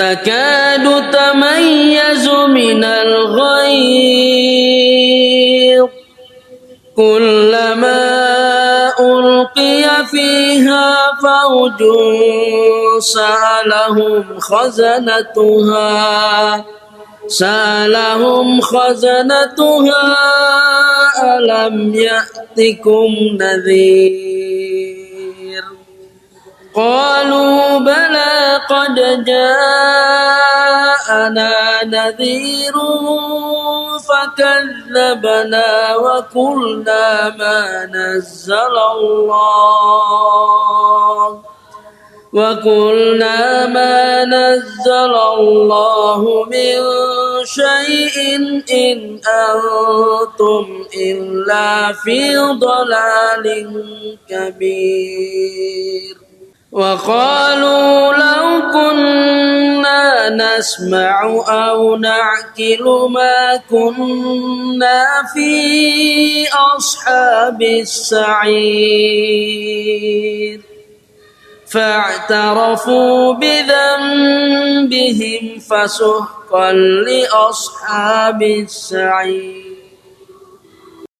تكاد تميز من الغيظ كلما ألقي فيها فوج سألهم خزنتها ألم يأتكم نذير قالوا بلى قد جاءنا نذير فكذبنا وقلنا ما نزل الله من شيء إن أنتم إلا في ضلال كبير وقالوا لو كنا نسمع أو نعقل ما كنا في أصحاب السعير فاعترفوا بذنبهم فسحقا لأصحاب السعير.